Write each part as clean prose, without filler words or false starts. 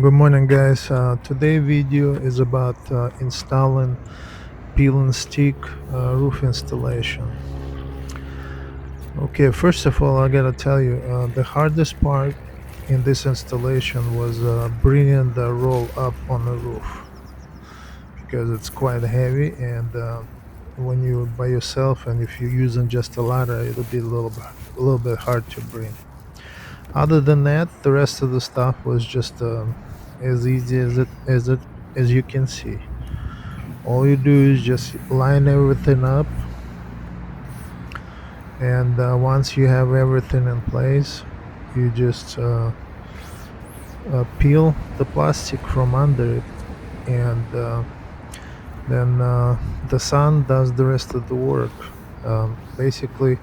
Good morning, guys. Today video is about installing peel and stick roof installation. Okay, first of all, I gotta tell you, the hardest part in this installation was bringing the roll up on the roof because it's quite heavy, and when you're by yourself and if you're using just a ladder, it'll be a little bit hard to bring. Other than that, the rest of the stuff was just as easy as you can see. All you do is just line everything up, and once you have everything in place, you just peel the plastic from under it, and then the sun does the rest of the work. Basically,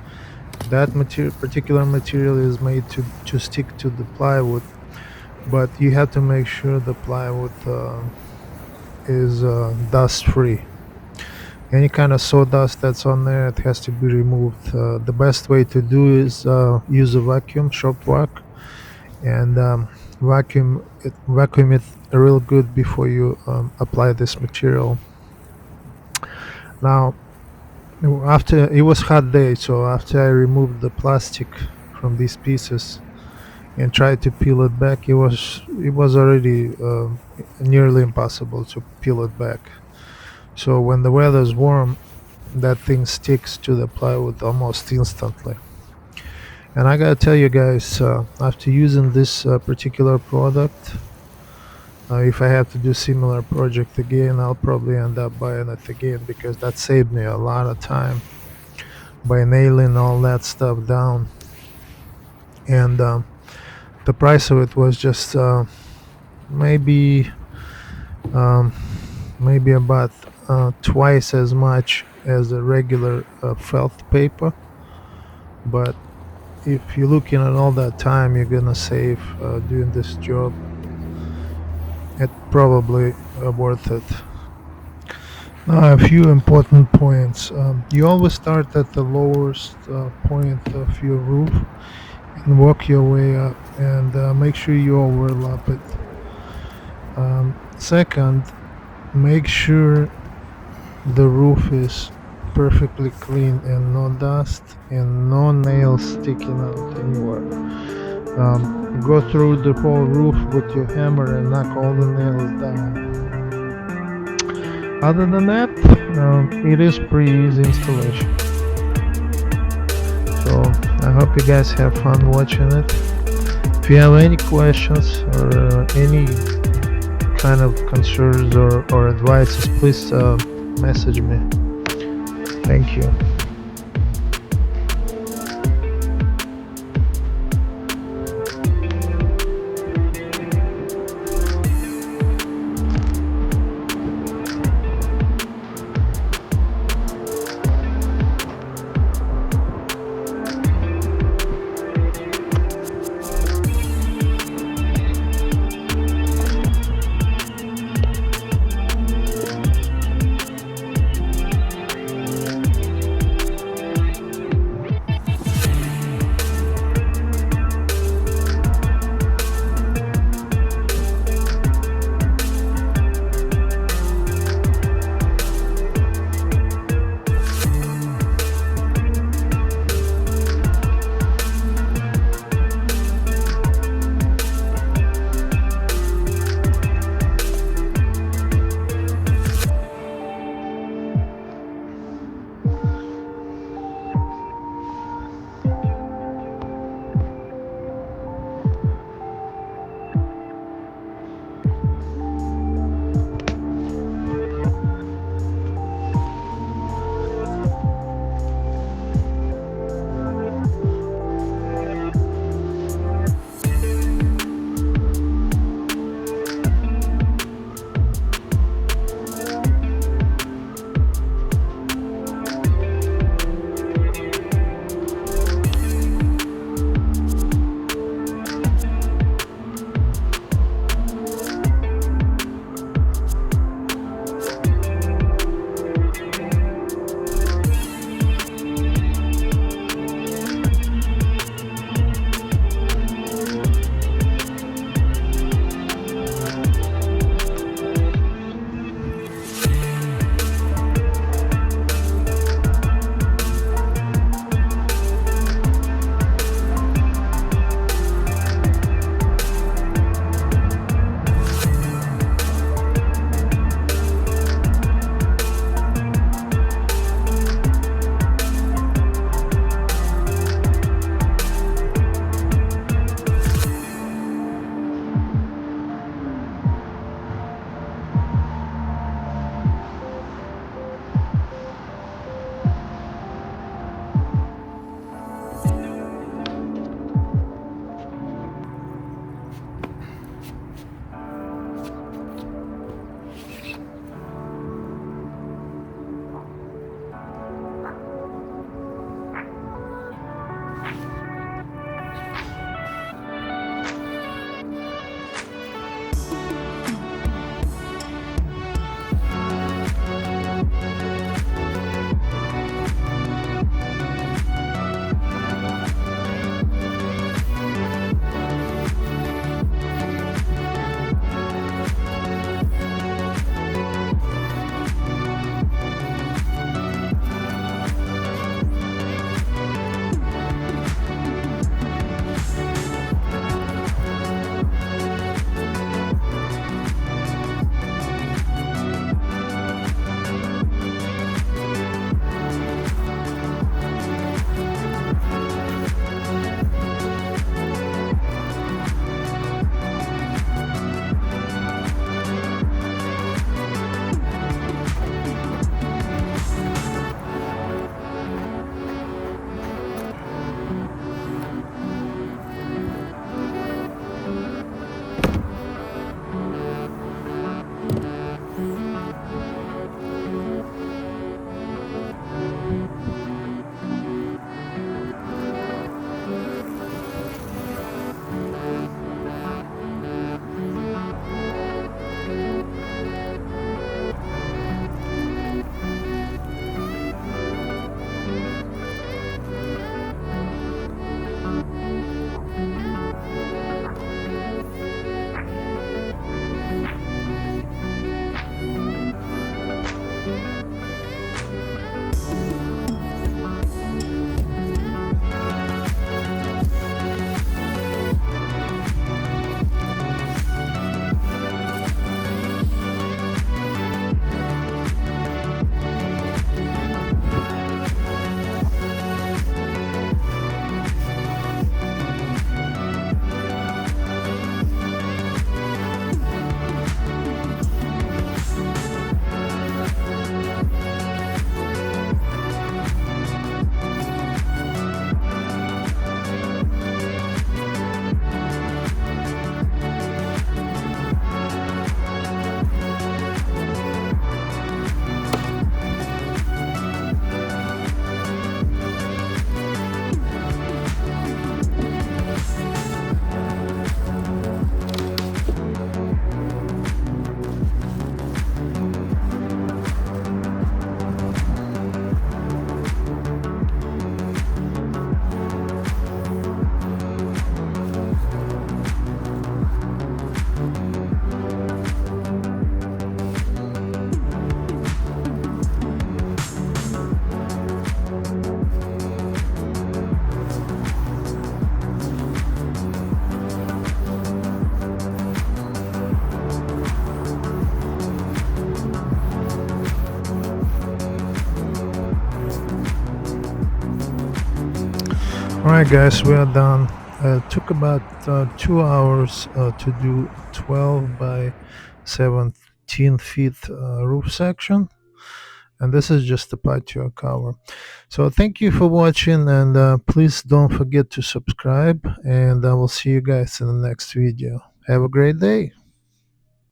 that particular material is made to stick to the plywood, but you have to make sure the plywood is dust free. Any kind of sawdust that's on there, it has to be removed. The best way to do is use a vacuum, shop vac, and vacuum it real good before you apply this material. Now, after it was hot day, so after I removed the plastic from these pieces and tried to peel it back, it was already nearly impossible to peel it back. So when the weather's warm, that thing sticks to the plywood almost instantly. And I gotta tell you guys, after using this particular product, if I have to do similar project again, I'll probably end up buying it again because that saved me a lot of time by nailing all that stuff down. And the price of it was just maybe um, maybe about twice as much as a regular felt paper. But if you're looking at all that time you're gonna save doing this job, it probably worth it. Now, a few important points. You always start at the lowest point of your roof and work your way up, and make sure you overlap it. Second, make sure the roof is perfectly clean and no dust and no nails sticking out anywhere. Go through the whole roof with your hammer and knock all the nails down. Other than that, it is pretty easy installation. So I hope you guys have fun watching it. If you have any questions or any kind of concerns or advices, please message me. Thank you. Alright, guys, we are done. It took about 2 hours to do 12 by 17 feet roof section, and this is just the patio cover. So, thank you for watching, and please don't forget to subscribe. And I will see you guys in the next video. Have a great day.